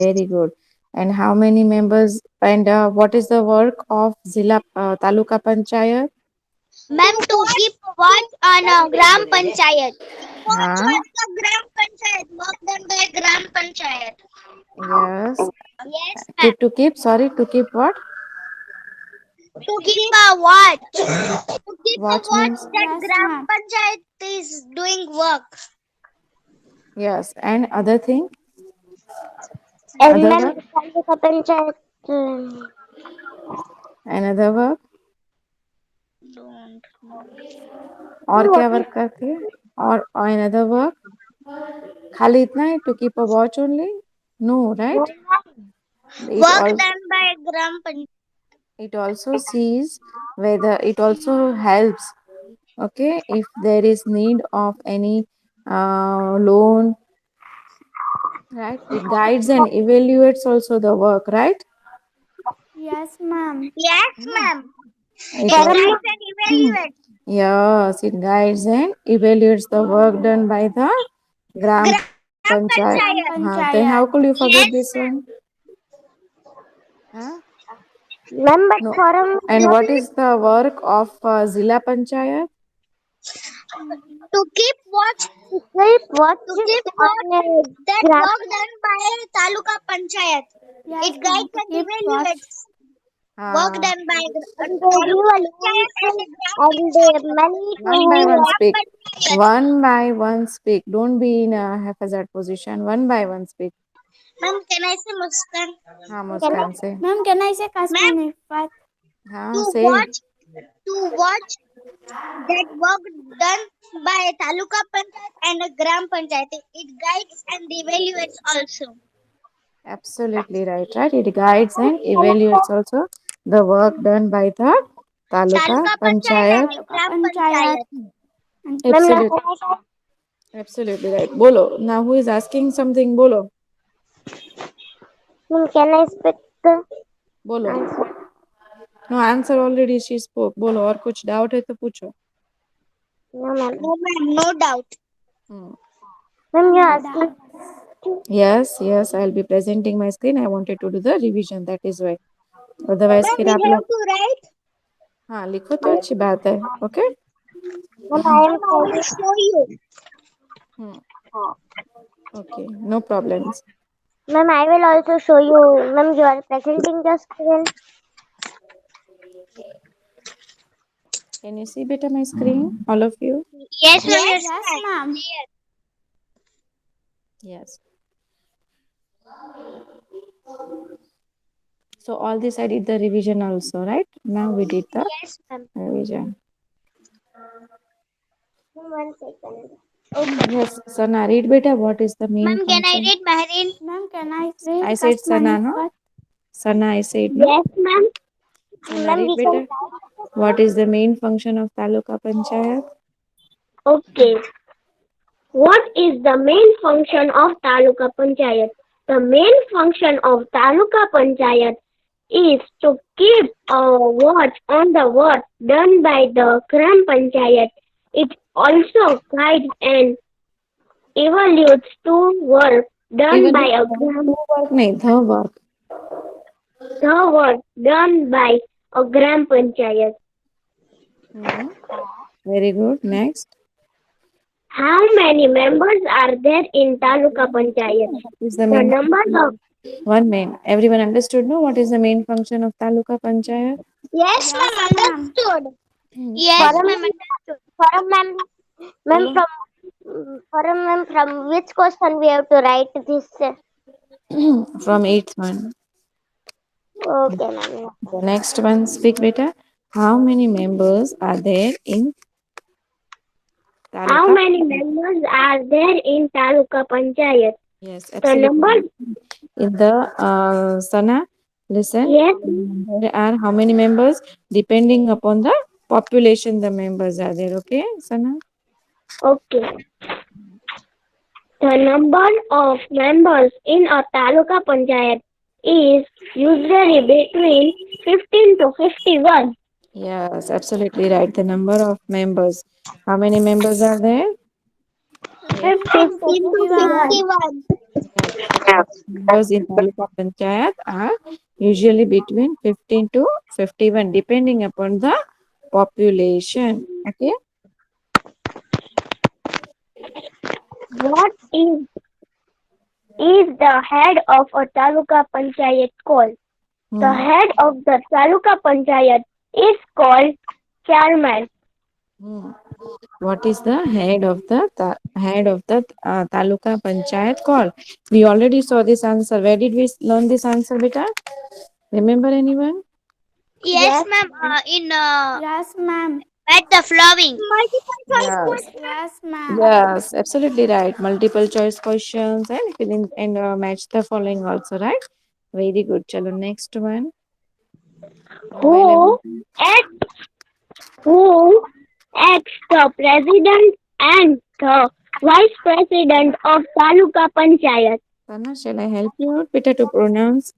Very good. And how many members and what is the work of Zilla Taluka Panchayat? Ma'am, to keep watch on a Gram Panchayat. Watch Huh? on the Gram Panchayat. Work done by Gram Panchayat. Yes. Yes, ma'am. To keep, sorry, to keep what? To keep a watch. To keep a Watch watch means, that Gram Panchayat is doing work. yes. And other thing? And Other ma'am, work? Taluka Panchayat. Another work? Don't और know. क्या work करती है? और another work? खाली इतना है to keep a watch only? No, right? It Work all done by Gram Panchayat. it also sees whether it also helps. Okay, if there is need of any loan, right? It guides and evaluates also the work, right? Yes, ma'am. Yes, ma'am. It It also guides and evaluates. yes, it guides and evaluates the work done by the Gram Gram Panchayat. Panchayat. Gram Then how Panchayat. could you forget Yes, this ma'am. one? Huh? Ma'am, but No. for a And what is the work of Zilla Panchayat? to keep watch. To keep watch that work done by Taluka Panchayat. Yes, It ma'am. guides To and keep watch. evaluates work Uh, done by Taluka Panchayat and the Gram Panchayat. one by one Gram speak. Panchayat. One by one speak. Don't be in a haphazard position. One by one speak. Ma'am, can I say Muskan? हाँ मुस्कान से Ma'am, can I say Ma'am, Kashmiri? What? to हाँ से watch that work done by Taluka Panchayat and a Gram Panchayat. It guides and evaluates also. absolutely right. It guides and evaluates also the work done by the taluka Taluka Panchayat and panchayat. the Taluka Gram Panchayat. Panchayat. And Absolutely, absolutely right. Bolo. Now who is asking something? Bolo, Ma'am, can I speak the bolo. answer? No answer already she spoke. बोलो और कुछ doubt है तो पूछो. No, ma'am. No, ma'am. No doubt. Hmm. Ma'am, you're no asking. doubt. Yes, I'll be presenting my screen. I wanted to do the revision. That is why. Otherwise Ma'am, फिर we आप have लोग to write. हाँ लिखो तो अच्छी बात है. Okay. Ma'am, I will show you. Hmm. Okay. No problems. Ma'am, I will also show you. Ma'am, you are presenting the screen. Can you see better my screen? All of you? Yes, ma'am. Yes, Yes, ma'am. Yes. So all this I did the revision also, right? Now we did the yes, ma'am. revision. Ma'am, 1 second. Yes, Sana, read beta. What is the main Ma'am, can I function? read Mahreen? Ma'am, can I read I said Sana, Kashmiri? no? What? Sana, I said no. Yes, ma'am. Sana, Ma'am, read we can beta. What is the main function of Taluka Panchayat? Okay. What is the main function of Taluka Panchayat? The main function of Taluka Panchayat is to keep a watch on the work done by the Gram Panchayat. It also guides and evaluates to work done Even by a the Gram work, nahi, the work. the work done by a Gram Panchayat. Hmm. Very good. Next. How many members are there in Taluka Panchayat? What is the The main number of one main? Everyone understood, no? What is the main function of Taluka Panchayat? yes, Yes, ma'am, ma'am. understood. For Yes, a ma'am, understood. For a ma'am, ma'am Bolo. from which question we have to write this? From eighth one. Okay, ma'am. The next one, speak beta. How many members are there in How Taluka? many members are there in Taluka Panchayat? Yes, The number? absolutely. In the Sana, listen. Yes. There are how many members? Depending upon the population, the members are there. Okay, Sana? Okay. The number of members in a Taluka Panchayat is usually between 15 to 51. Yes, absolutely right. The number of members. How many members are there? Okay. 51. 51. Members in Taluka Panchayat are usually between 15 to 51, depending upon the population. Okay. What is the head of a taluka panchayat called? The Hmm. head of the taluka panchayat is called chairman. Hmm. What is the head of the Taluka Panchayat called? We already saw this answer. Where did we learn this answer, beta? Remember anyone? Yes, Yes, ma'am. In Yes, ma'am. at the flowing. multiple choice Yes. question. Yes, ma'am. Yes, absolutely right. Multiple choice questions and fill in and match the following also, right? Very good. Chalo, next one. Who Available. acts who acts the president and the vice president of taluka panchayat? Sana, shall I help you out? Better to pronounce.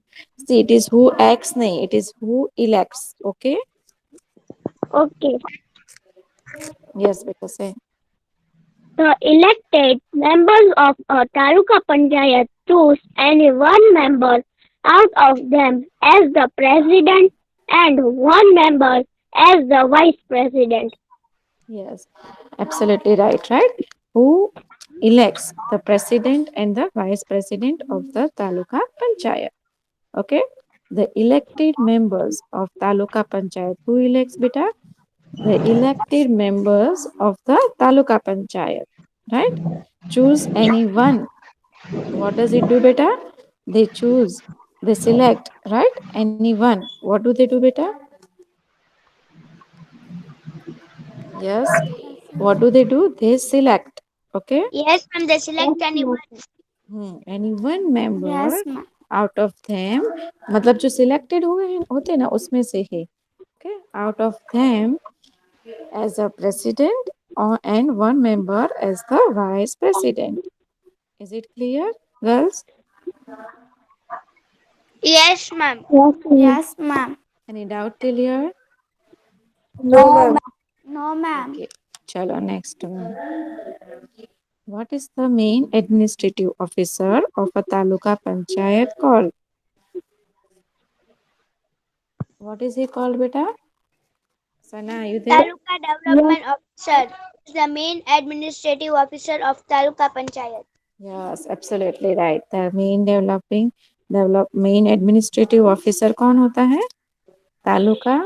See, it is who acts, nahi. It is who elects. Okay? Okay. Yes, better say. The elected members of a taluka panchayat choose any one member out of them as the president and one member as the vice president. Yes, absolutely right, right? Who elects the president and the vice president of the Taluka Panchayat? Okay? The elected members of Taluka Panchayat. Who elects, beta? The elected members of the Taluka Panchayat, right? Choose any one. What does it do, beta? They choose, they select, right? Any one. What do they do, beta? Yes. Yes, What ma'am. do they do? They select. Okay. Yes, ma'am. They Yes, select anyone. ma'am. Any one member Yes, ma'am. out of them, मतलब जो selected हुए हैं होते हैं ना उसमें से ही, okay, out of them as a president or and one member as the vice president. Is it clear, girls? Yes, ma'am. Yes, ma'am. Yes, ma'am. Any doubt till here? No, ma'am. No, ma'am. Okay, chalo next one. What is the main administrative officer of a taluka panchayat called? What is he called, beta? Sana, are you there? Taluka Yes, Development Officer is the main administrative officer of Taluka Panchayat. Yes, absolutely right. The main administrative officer कौन होता है? Taluka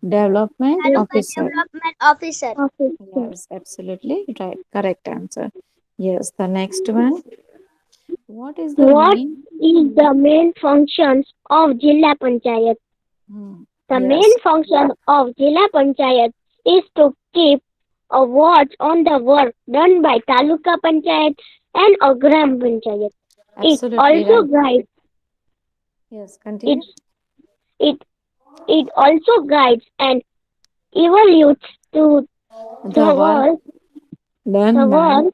development Taluka officer. Development Officer. officer. Yes, absolutely right. Correct answer. Yes, the next one. What is the What main? is the main functions of Jilla Panchayat? The Yes, main function of Jilla Panchayat is to keep a watch on the work done by Taluka Panchayat and a Gram Panchayat. It absolutely also right. guides Yes, it continue. it it also guides and evaluates to The the work work the done by. work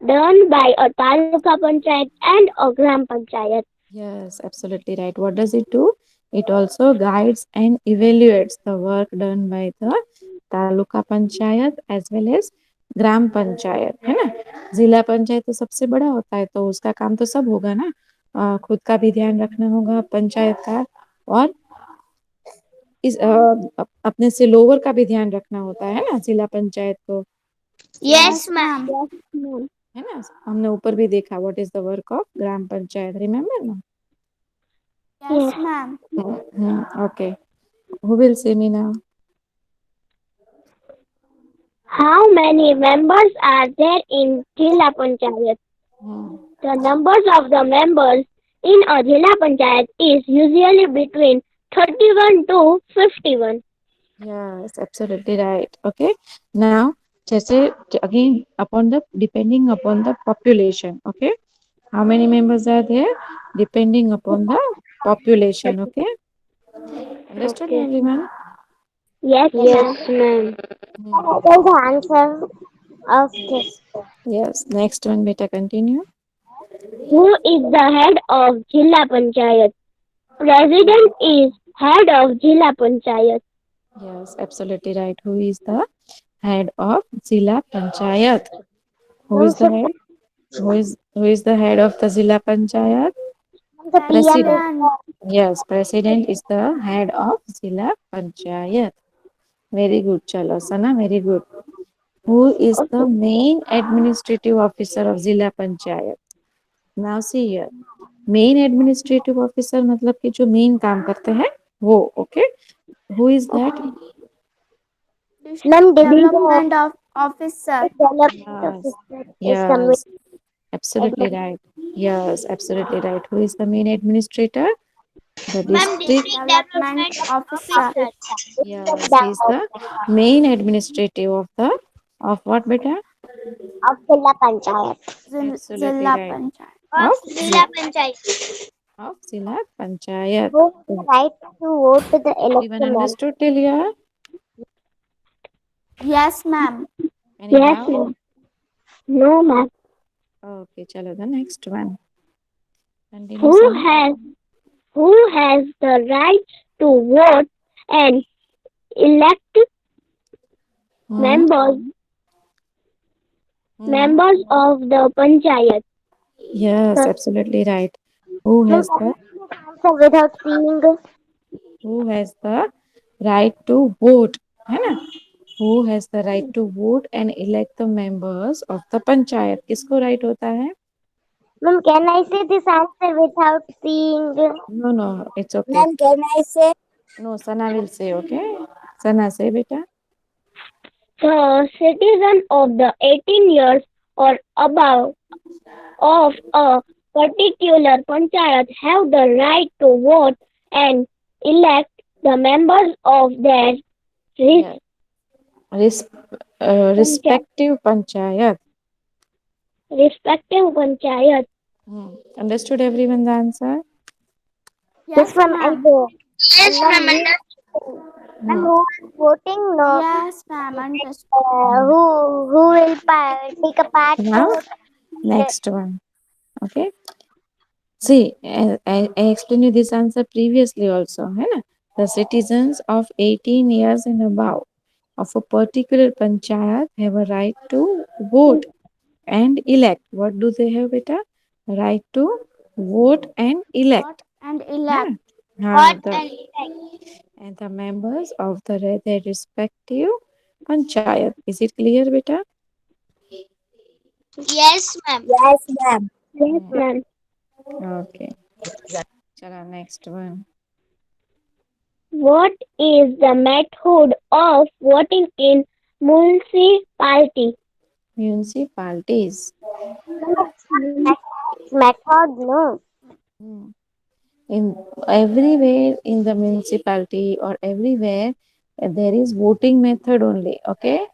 done by a Taluka Panchayat and a Gram Panchayat. Yes, absolutely right. What does it do? It also guides and evaluates the work done by the taluka panchayat as well as ग्राम पंचायत, है ना? जिला पंचायत तो सबसे बड़ा होता है तो उसका काम तो सब होगा ना, खुद का भी ध्यान रखना होगा पंचायत का, और इस अपने से लोअर का भी ध्यान रखना होता है ना जिला पंचायत को, Yes, Yes, ma'am. ma'am. Yes, ma'am. है ना? हमने ऊपर भी देखा what is the work of gram panchayat, remember ना? Yes. Yes, ma'am. Okay, who will say me now? How many members are there in Jilla Panchayat? The numbers of the members in a Jilla Panchayat is usually between 31 to 51. Yes, absolutely right. Okay. Now, जैसे again upon the depending upon the population. Okay. How many members are there? Depending upon the population. Okay. Understood, Okay. everyone? Yes, ma'am. Yes, ma'am. Hmm. What is the answer of this? Yes. Next one, beta, continue. Who is the head of Jilla Panchayat? President is head of Jilla Panchayat. Yes, absolutely right. Who is the head of Zila Panchayat? Who is the head? Who is the head of the Zilla Panchayat? the PM. President. President. Yes, president is the head of Zilla Panchayat. Very good, chalo, Sana. Very good. Who is the Okay. main administrative officer of Zilla Panchayat? Now see here. Main administrative officer मतलब कि जो main काम करते हैं वो. Okay. Who is that? Ma'am, District division Development of Officer. development Yes, officer is the main yes, absolutely admin. right. Yes, absolutely right. Who is the main administrator? The Ma'am, district. district Development development Officer. officer. Yes, he is the main administrative of what beta? Of Zilla Panchayat. Absolutely Zilla right. Panchayat. Of Of Zilla Panchayat. Zilla Panchayat. Who has the right to vote to the Everyone election, ma'am? understood till here? Yes, ma'am. Any Yes, doubt? ma'am. No, ma'am. Okay, chalo the next one. Continue, Who Sana. has who has the right to vote and elect Hmm. members Hmm. members of the panchayat? Yes, The absolutely right. Who ma'am, has can the you please answer without seeing? who has the right to vote? है ना? Who has the right to vote and elect the members of the panchayat? किसको right होता है? Ma'am, can I say this answer without seeing? No, no, it's okay. Ma'am, can I say? No, Sana will say, okay? Sana say, beta. The citizen of the 18 years or above of a particular panchayat have the right to vote and elect the members of their Yeah. Res panchayat, respective panchayat. respective panchayat. Hmm. Understood everyone the answer? Yes, Yes, ma'am, I ma'am. do. Yes, Ma'am, ma'am. ma'am, Hmm. who is voting? No. Yes, ma'am. Understood. Hmm. Who will take a part Now, to the next one. Okay. See, I explained you this answer previously also. है ना? The citizens of 18 years and above of a particular panchayat have a right to vote and elect. What do they have, beta? Right to vote and Vote elect. and है elect. ना? हाँ, What the and elect. and the members of their respective panchayat. Is it clear, beta? Yes, ma'am. yes, ma'am. Yes, Hmm. ma'am. Okay. Chala, next one. What is the method of voting in municipality? Municipalities. Method, no. Hmm. In everywhere in the municipality or everywhere there is voting method only. Okay,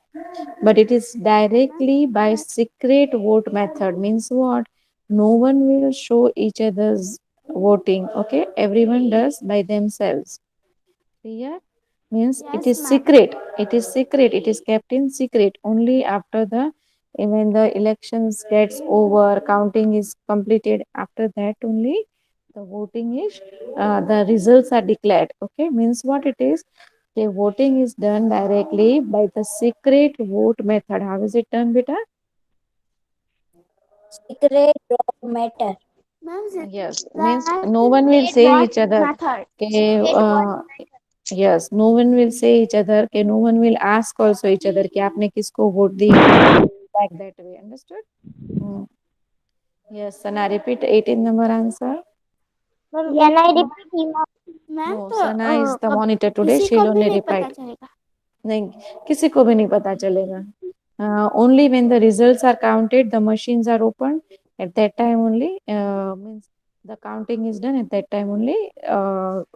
but it is directly by secret vote method. Means what? No one will show each other's voting. Okay, everyone does by themselves. Clear? Means it Yes, is ma'am. secret. It is secret. It is kept in secret only after the when the elections gets over, counting is completed. After that only the voting is the results are declared. Okay, means what it is? The voting is done directly by the secret vote method. How is it done, beta? Secret matter. Ma'am, Yes, means that no one will Secret say what each other. method? Okay, secret what? yes, no one will say each other. Okay, no one will ask also each other कि आपने किसको vote the like that way. Understood? Hmm. Yes, Sana, repeat 18 number answer. Ma'am, can I repeat him? Ma'am No, तो Sana is the कब monitor today. किसी को She'll भी only नहीं पता repeat. चलेगा. नहीं, किसी को भी नहीं पता चलेगा. Only when the results are counted, the machines are opened. At that time only, means the counting is done. At that time only,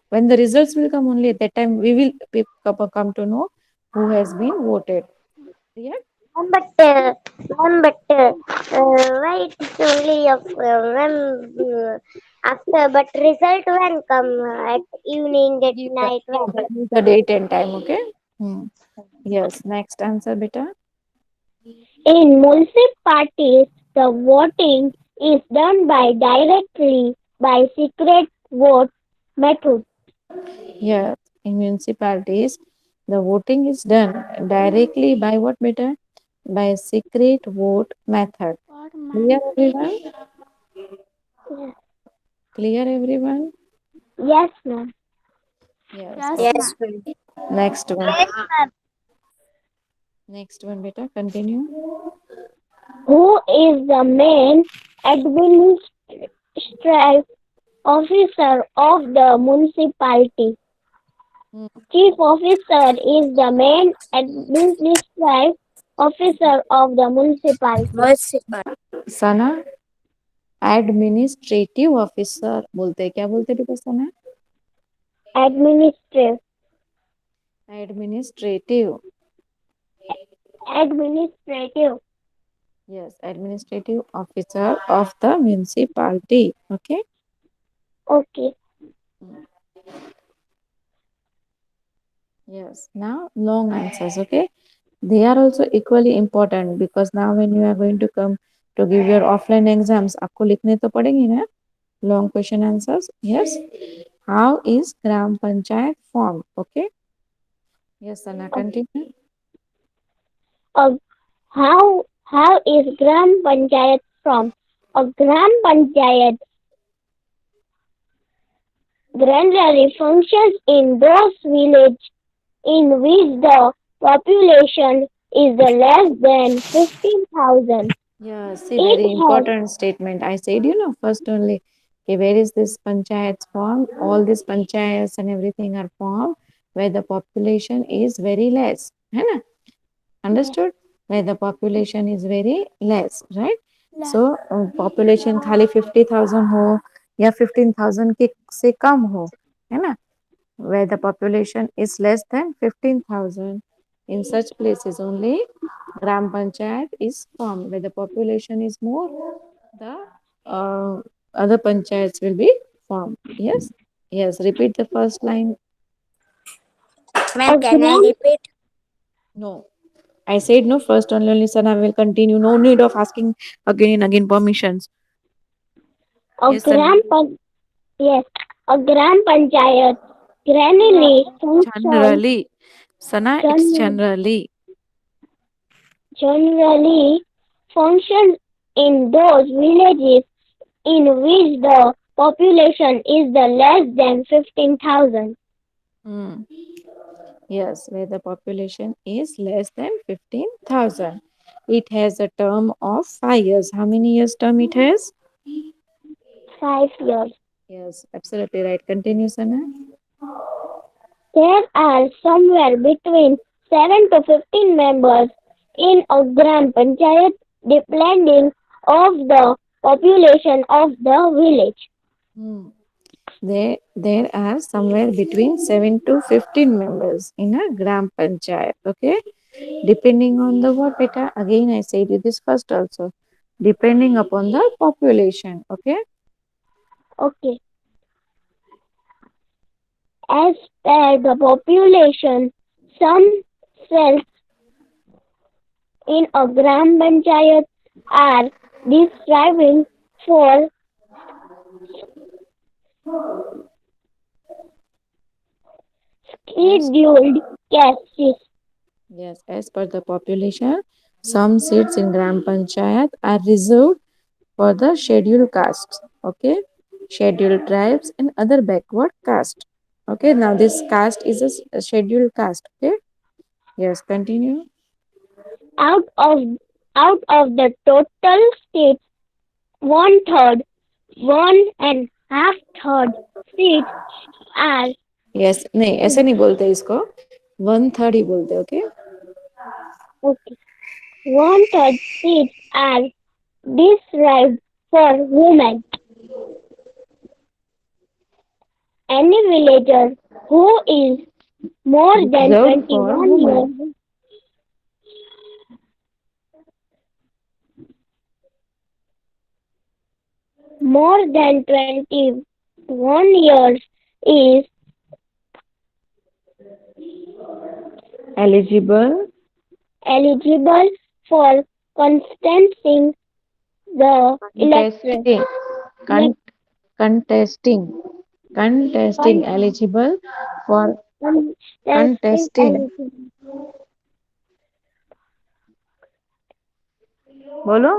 when the results will come only at that time, we will come to know who has been voted. Clear? Ma'am, why it's only of after, but result when come at evening, at night, when? Give the date and time. Okay. Hmm. Yes. Next answer, beta. In municipalities, the voting is done by directly by secret vote method. Yes. In municipalities, the voting is done directly by what, beta? by secret vote method. What, Clear ma'am? everyone? Yes, Clear everyone? yes, ma'am. Yes. Yes, Okay. ma'am. Yes, ma'am. Next one. Yes, ma'am. Next one, beta. Continue. Who is the main administrative officer of the municipality? Hmm. Chief officer is the main administrative officer of the municipality. Municipal. Sana administrative officer बोलते हैं, क्या बोलते हैं बेटा सना? Administrative. Administrative. Administrative. Yes, administrative officer of the municipality. Okay. Okay. Yes. Now long answers. Okay. They are also equally important because now when you are going to come to give your offline exams, आपको लिखने तो पड़ेंगे ना long question answers. Yes. How is gram panchayat formed? Okay. Yes, Sana, continue. Uh, how is Gram Panchayat from? A Gram Panchayat generally functions in those villages in which the population is less than 15,000. Yeah, see, It very has important statement. I said, first only, okay, where is this panchayats formed? All these panchayats and everything are formed where the population is very less. है ना? Understood? Where the population is very less, right? Left. So, population खाली 50,000 हो या 15,000 के से कम हो, है ना? Where the population is less than 15,000. In such places only Gram Panchayat is formed. Where the population is more, the other panchayats will be formed. Yes? Yes. Repeat the first line. Ma'am, a can I Gram repeat? No. I said no first only son. I will continue. No need of asking again and again permissions. a Yes, Sana. Gram Pan- yes, a Gram Panchayat generally functions Generally. Sana, it's gen- generally. generally functions in those villages in which the population is less than 15,000. Hmm. Yes, where the population is less than 15,000. It has a term of 5 years. How many years term it has? 5 years. Yes, absolutely right. Continue, Sana. There are somewhere between 7 to 15 members in a Gram Panchayat depending of the population of the village. Hmm. There are somewhere between 7 to 15 members in a Gram Panchayat. Okay. Depending on the what beta? Again, I said you this first also. Depending upon the population. Okay. Okay. As per the population, some cells in a Gram Panchayat are describing for As scheduled castes. yes, as per the population, some seats in Gram Panchayat are reserved for the scheduled castes. Okay, scheduled tribes and other backward caste. Okay, now this caste is a scheduled caste. Okay, yes, continue. Out of out of the total states, one third, 1.5 third seats are Yes, नहीं ऐसे नहीं बोलते इसको, 1/3 ही बोलते. Okay. okay. 1/3 seats are reserved for women. Any villager who is more than Reserved for 21 women. years more than 21 years is Eligible, eligible for contesting the electorate. contesting, con- contesting, contesting, eligible for Contesting contesting. eligible. बोलो.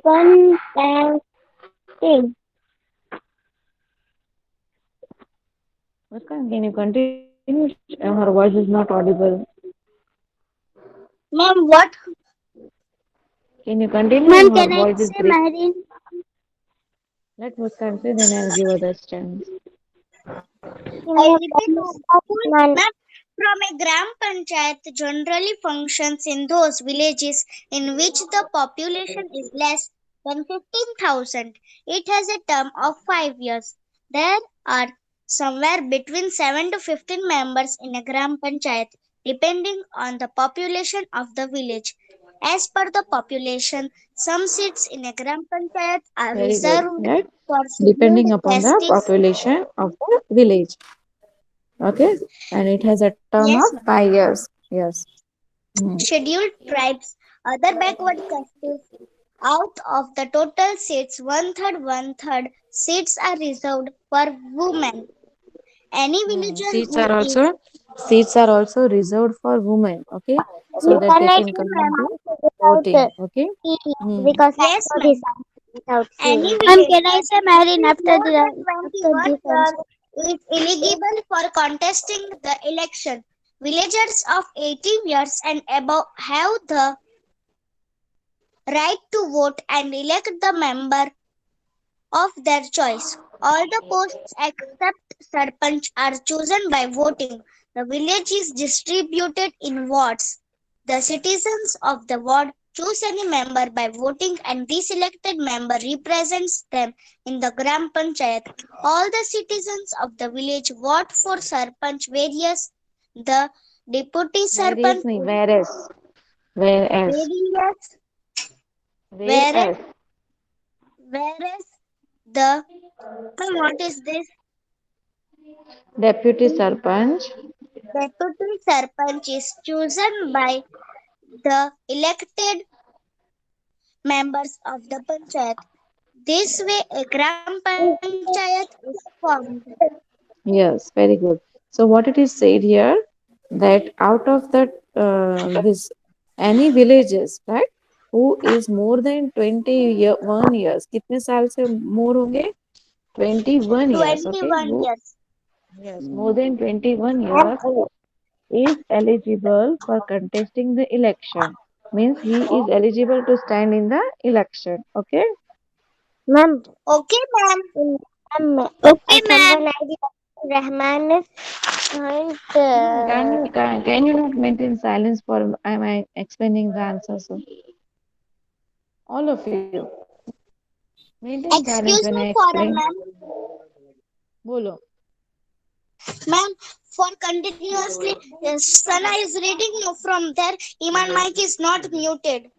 Contesting. Muskan, can you continue? Her voice is not audible. Ma'am, what? Can you continue? Ma'am, Her can I voice is say break. Mahreen? Let Muskan say, then I'll give others chance. I repeat, ma'am, from a gram panchayat generally functions in those villages in which the population is less than 15,000. It has a term of 5 years. There are somewhere between 7 to 15 members in a gram panchayat depending on the population of the village. As per the population, some seats in a gram panchayat are Very good. reserved Right? for scheduled Depending upon the castes. population of the village. Okay? And it has a term Yes, of ma'am. 5 years. Yes. Hmm. Scheduled tribes, other backward castes. Out of the total seats, one third seats are reserved for women. Any villager Seats who are is also reserved for women. Okay? So You that they cannot can see come my into mouth without voting. Okay? C Hmm. because I yes, know this ma'am. without Any C. Ma'am, can I villager say Marin who is after more the than after 21 this years answer? is eligible for contesting the election. Villagers of 18 years and above have the right to vote and elect the member of their choice. All the posts except Sarpanch are chosen by voting. The village is distributed in wards. The citizens of the ward choose any member by voting and this elected member represents them in the Gram Panchayat. All the citizens of the village vote for Sarpanch, the deputy Various Sarpanch, nahi, whereas. Whereas. various, whereas, Whereas. whereas the, what is this? Deputy Sarpanch. Deputy Sarpanch is chosen by the elected members of the Panchayat. This way, a Gram Panchayat is formed. Yes, very good. So what it is said here that out of that this any villages, right, who is more than 1 years, कितने साल से more होंगे? 21 years, okay? 21 Who, years. yes, more than 21 years is eligible for contesting the election. Means he is eligible to stand in the election, okay? Ma'am, Okay, ma'am. ma'am, Okay, ma'am. someone ID Rahman is point. Ma'am, can you not maintain silence for am I explaining the answer? So all of you maintain silence when Excuse I me for explain. a ma'am. Bolo. Ma'am, for continuously, Sana is reading you from there. Iman mic is not muted.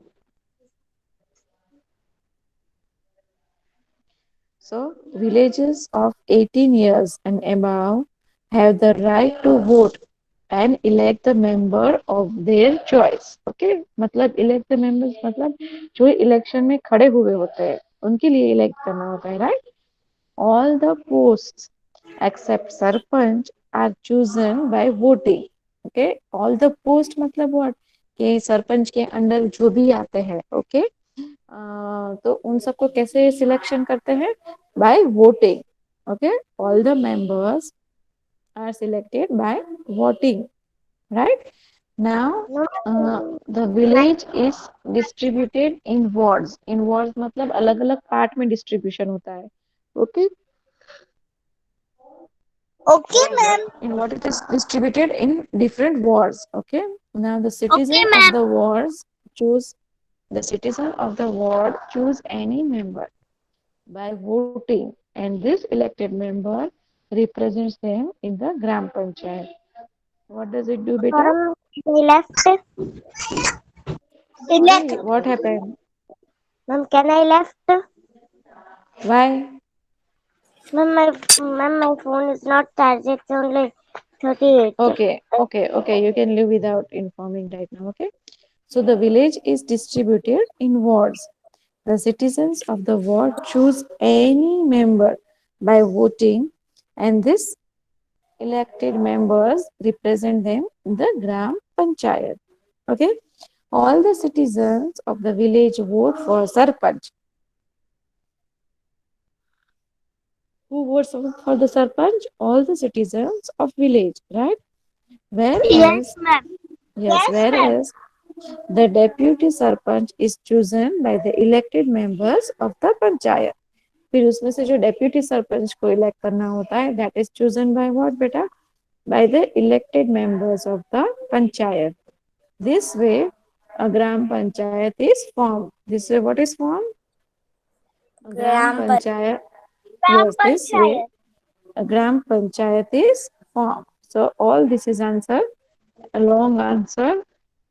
So villages of 18 years and above have the right to vote and elect the member of their choice. Okay? मतलब elect the members मतलब जो election में खड़े हुए होते हैं उनके लिए elect करना होता है, right? All the posts except sarpanch are chosen by voting. Okay, all the post मतलब what कि सरपंच के अंडर जो भी आते हैं, ओके, तो उन सबको कैसे सिलेक्शन करते हैं? By voting. Okay, all the members are selected by voting, right? Now No, the village is distributed in wards. In wards मतलब अलग अलग पार्ट में डिस्ट्रीब्यूशन होता है, okay. Okay, ma'am. In what it is distributed in different wards. Okay. Now the Okay, citizen of ma'am. the wards choose the citizen of the ward choose any member by voting, and this elected member represents them in the Gram Panchayat. What does it do, beta? ma'am, they left. Elect. Sorry, what happened? Ma'am, can I left? Why? Ma'am, my phone is not charged. It's only 38. Okay. You can live without informing right now. Okay. So the village is distributed in wards. The citizens of the ward choose any member by voting, and these elected members represent them in the Gram Panchayat. Okay. all the citizens of the village vote for sarpanch. Who votes for the sarpanch? All the citizens of village, right? Yes, Whereas, ma'am. yes, whereas the deputy sarpanch is chosen by the elected members of the panchayat. फिर उसमें से जो deputy sarpanch को elect करना होता है, that is chosen by what बेटा? By the elected members of the panchayat. This way, a gram panchayat is formed. This way, what is formed? A gram Gram panchayat. Gram Yes, this way, Panchayat. a gram panchayat is formed. So, all this is answer. A long answer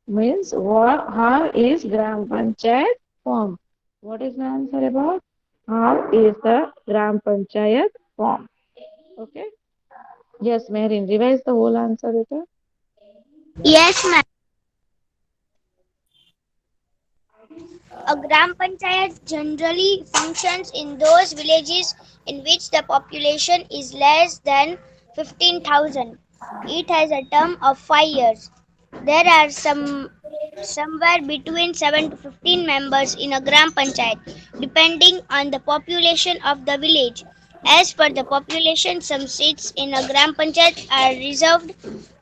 means what? How is gram panchayat formed? What is the answer about? How is the gram panchayat formed? Okay. Yes, Merin, revise the whole answer, better. Yes, ma'am. A Gram Panchayat generally functions in those villages in which the population is less than 15,000. It has a term of 5 years. There are somewhere between 7 to 15 members in a Gram Panchayat, depending on the population of the village. As per the population, some seats in a Gram Panchayat are reserved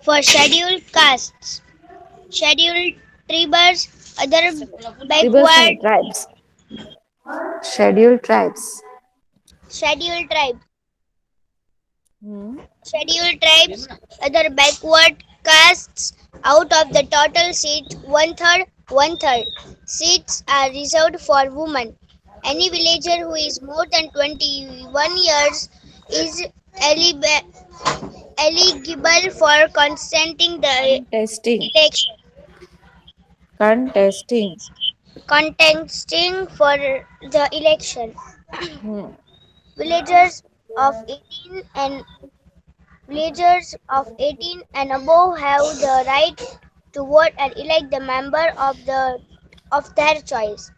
for scheduled castes, scheduled tribes, other Tribals, backward no, tribes. Scheduled tribes. scheduled tribes, Hmm. other backward castes. Out of the total seats, one third seats are reserved for women. Any villager who is more than 21 years is eligible for Contesting. election, Contesting. contesting for the election. Hmm. Villagers of 18 and Villagers of 18 and above have the right to vote and elect the member of their choice.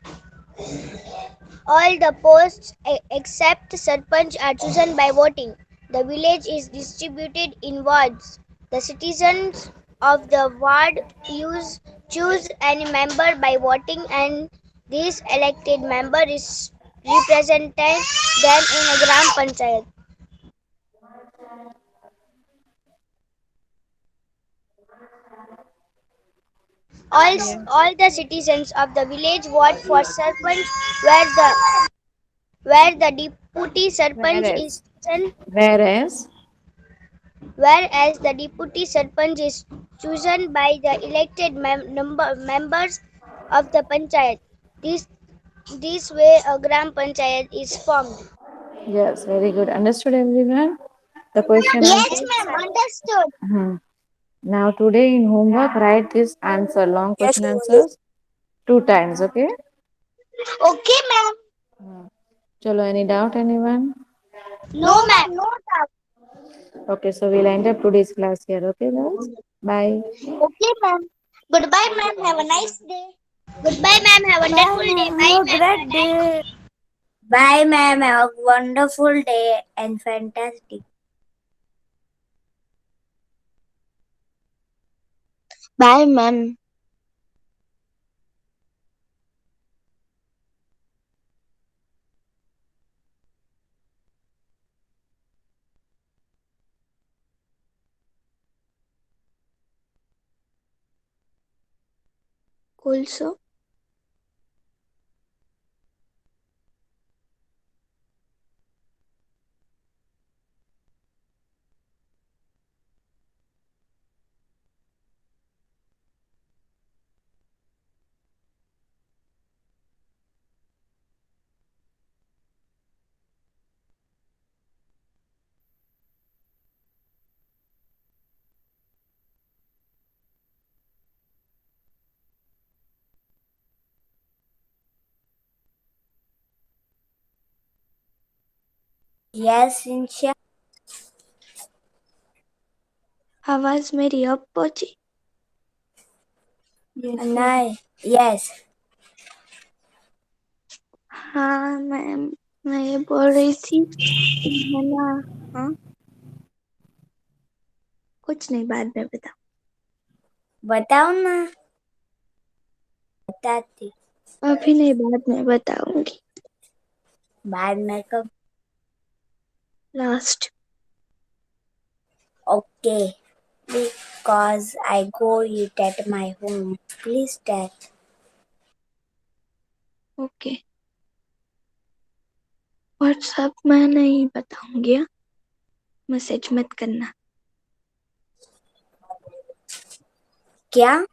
All the posts except Sarpanch are chosen by voting. The village is distributed in wards. The citizens of the ward choose any member by voting, and this elected member is represented them in a Gram Panchayat. Yeah. All the citizens of the village vote for Sarpanch, where the deputy Sarpanch is Whereas, chosen, whereas, whereas the deputy Sarpanch is chosen by the elected members of the panchayat. This this way a gram panchayat is formed. yes, very good. Understood, everyone? The question Yes, answer. ma'am. Understood. Hmm. Now, today in homework, write this answer, long Yes, question answers, two times, okay? Okay, ma'am. Hmm. Chalo, any doubt, anyone? No, no ma'am. ma'am. No doubt. Okay, so we'll end up today's class here, okay, guys? Bye. Okay, ma'am. Goodbye, ma'am. Have a nice day. Goodbye ma'am. Have a Bye, wonderful day. ma'am. Bye Have a ma'am. great day. Bye ma'am. Have a wonderful day and fantastic. Bye, ma'am. Also. Yes, Insha. आवाज मेरी अब पहुंची? नहीं. Yes. हाँ ma'am, मैं ये बोल रही थी, है ना? हाँ, कुछ नहीं, बाद में बताओ। बताओ ना. बताती। अभी नहीं, बाद में बताऊंगी। बाद में कब? Last. Okay, because I go eat at my home. Please tell. Okay, WhatsApp में नहीं बताऊंगी, हाँ? मैसेज मत करना। क्या?